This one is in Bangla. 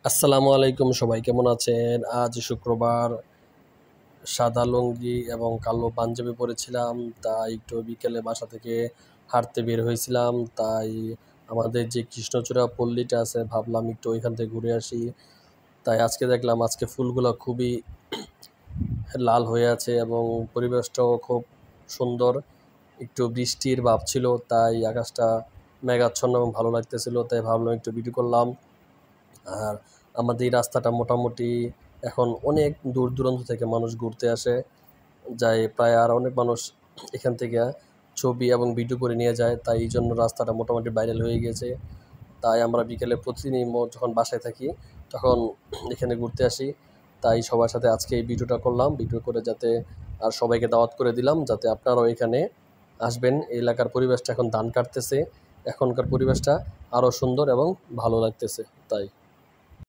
আসসালামু আলাইকুম, সবাই কেমন আছেন? আজ শুক্রবার, সাদা লুঙ্গি এবং কালো পাঞ্জাবি পরেছিলাম। তাই একটু বিকেলে বাসা থেকে হাঁটতে বের হয়েছিলাম। তাই আমাদের যে কৃষ্ণচূড়া পল্লীটা আছে, ভাবলাম একটু ওইখান থেকে ঘুরে আসি। তাই আজকে দেখলাম আজকে ফুলগুলো খুবই লাল হয়ে আছে এবং পরিবেশটাও খুব সুন্দর। একটু বৃষ্টির ভাব ছিল, তাই আকাশটা মেঘাচ্ছন্ন এবং ভালো লাগতেছিল। তাই ভাবলাম একটু ভিডিও করলাম। আর আমাদের এই রাস্তাটা মোটামুটি এখন অনেক দূর দূরান্ত থেকে মানুষ ঘুরতে আসে, যায় প্রায়, আর অনেক মানুষ এখান থেকে ছবি এবং ভিডিও করে নিয়ে যায়। তাই এই জন্য রাস্তাটা মোটামুটি ভাইরাল হয়ে গেছে। তাই আমরা বিকেলে প্রতিদিনই যখন বাসায় থাকি তখন এখানে ঘুরতে আসি। তাই সবার সাথে আজকে এই ভিডিওটা করলাম, ভিডিও করে যাতে আর সবাইকে দাওয়াত করে দিলাম যাতে আপনারাও এখানে আসবেন। এই এলাকার পরিবেশটা এখন ধান কাটতেছে, এখনকার পরিবেশটা আরও সুন্দর এবং ভালো লাগতেছে। তাই